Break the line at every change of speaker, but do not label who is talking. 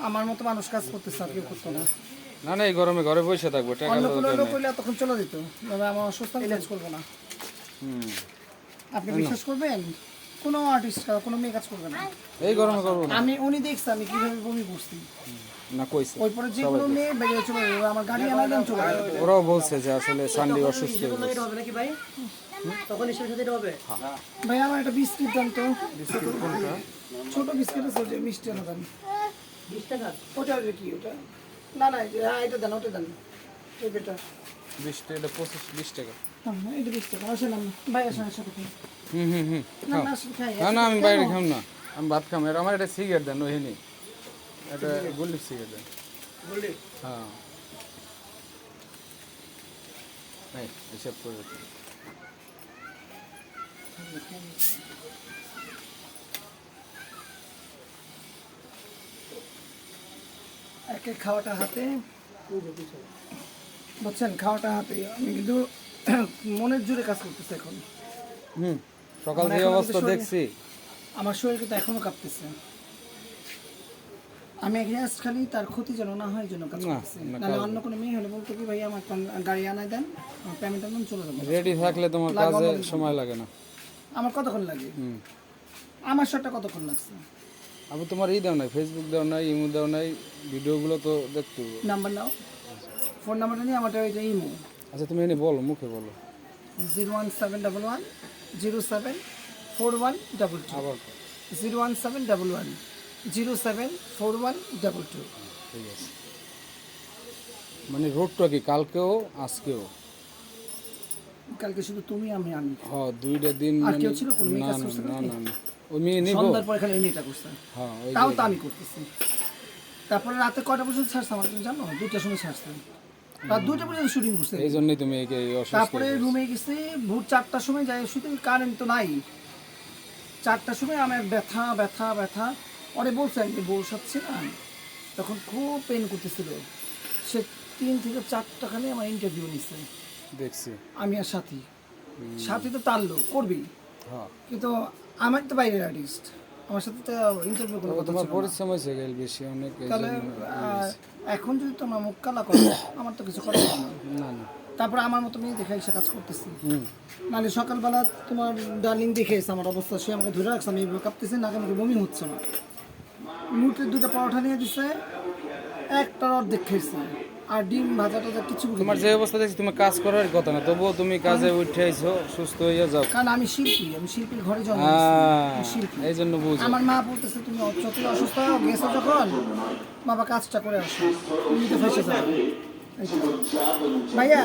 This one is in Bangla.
আমার মতো মানুষ কাজ করতেছে আর কেউ করতো না।
না না, এই গরমে ঘরে বসে থাকবো, টাকা
অন্য
তো
কোনো
দরকার
লোক
নেই।
হইলে তখন চলে যেত, তবে আমার অসুস্থ আমি কাজ করবো না। আপনি বিশ্বাস করবেন, কোনো আর্টিস্ট কোনো মেয়ে কাজ করবে না।
এই গরমে করবো না।
উনি দেখছে আমি কিভাবে বমি করছি,
না কইছে,
ওই পরে যে কোনো মেয়ে বেরিয়ে চলে যাবে, আমার গাড়ি আনাই দেন চলে যাবে।
ওরাও বলছে যে আসলে সানডে অসুস্থ হয়ে গেছে।
হবে নাকি ভাই? তখন হিসেবে সাথে হবে।
ভাই আমার একটা বিস্কিট দেন তো,
বিস্কিট কোনটা?
ছোট বিস্কিট আছে যে মিষ্টি আনা দেন।
20 টাকা।
ওটা কি ওটা? না না এটা দেন, ওটা দেন, এটা
20 টাকা, এটা 20 টাকা।
হ্যাঁ এটা 20 টাকা। আসেন আপনি ভাই, আসেন একসাথে খাই। না
খাও।
না আসেন খাই।
না না, আমি বাইরে খাম না, আমি ভাত খাম। আর আমার একটা সিগারেট দেন, ওইখানে একটা গোল্ড সিগারেট দেন।
বললি?
হ্যাঁ, এই হিসাব করে রাখুন।
এক এক খাওয়াটা হাতে, বুঝছেন, খাওয়াটা হাতে। আমি কিন্তু মনের জোরে কাজ করতেছে এখন।
সকাল
মানে
যে
এখন
অবস্থা
আমাদের
দেখছি,
আমার শরীর কিন্তু এখনো কাঁপতেছে। আমি এখানে খালি তার ক্ষতি যেন না হয় এই জন্য কাজ করতেছি। নাহলে অন্য কোনো মেয়ে হলে বলতো কি ভাই আমার গাড়ি আনাই দেন, পেমেন্ট আনান, চলে যাবো।
রেডি থাকলে তোমার কাজে সময় লাগে না।
আমার কতক্ষণ লাগে? আমার শটটা কতক্ষণ লাগছে?
আমি তোমার ই দাও নাই, ফেসবুক দাও নাই, ইমো দাও নাই, ভিডিওগুলো তো দেখতে হবে।
নাম্বার নাও, ফোন নাম্বারটা নিয়ে আমারটা ওইটা ইমো
আচ্ছা তুমি এনে বলো, মুখে বলো।
01711 074122
আবার
01711 074122।
ঠিক আছে। মানে রোডটা কি কালকেও আজকেও?
কালকে শুধু তুমি আমি
হ্যাঁ, 2টা দিন।
আর
মানে
কেউ ছিল কোনো মেয়ে
না
কাজ
না
করছে
না
নাকি?
না না, ওই মেয়ে নিব।
সন্ধ্যার পর এখানে এটা করছে,
হ্যাঁ ওই
তাও তো আমি করতেছি। তারপরে রাতে কয়টা পর্যন্ত ছাড়ছে আমার, তুমি জানো? 2টার সময় ছাড়ছে, রাত 2টা পর্যন্ত শুটিং করছে।
এই জন্যই তুমি এই অসুস্থ।
তারপরে রুমে গেছি ভোর 4টার সময় যাই, শুধু কারেন্ট তো নাই। 4টার সময় আমার ব্যথা ব্যথা ব্যথা, ওরে বলছে আমি বউ সাথে না, তখন খুব পেন করতেছিল। সে 3 থেকে 4টা খালি আমার ইন্টারভিউ নিছে,
দেখছি।
আমি আর সাথী। সাথী তো তার লোক করবেই,
হ্যাঁ,
কিন্তু আমার তো বাইরের আর্টিস্ট, আমার সাথে তো ইন্টারভিউ কোনো কথা
তোমার
ছিল না।
পরিশ্রম হয়েছে গেল বেশি অনেক, এই
তাহলে
জন্য।
এখন যদি তোমার মুখ কালা করো, আমার তো কিছু করার নেই।
না না,
তারপরে আমার মতো মেয়ে দেখে এসে কাজ করতেছি। নাহলে সকালবেলা তোমার ডার্লিং দেখে এসে আমার অবস্থা, সে আমাকে ধরে রাখছে, আমি এগুলো কাঁপতেছি, নাকি আমাকে বমি হচ্ছে না। মুখে 2টা পরোটা নিয়ে দিছে, একটা অর্ধেক খেয়েছে, আর ডিম ভাজা টাজা কিছু
তোমার যে অবস্থা দেখছি তুমি কাজ করার কথা না, তবুও তুমি কাজে উঠে আইছো, সুস্থ হয়ে যাও।
কারণ আমি শিল্পী, আমি শিল্পীর ঘরে জন্ম নিয়েছি, আমি শিল্পী।
এই জন্য বুঝো।
আমার মা বলতেছে তুমি যতই অসুস্থ হও, গেছো যখন বাবা কাজটা করে আসো, তুমি তো ফেসে যাবে। ভাইয়া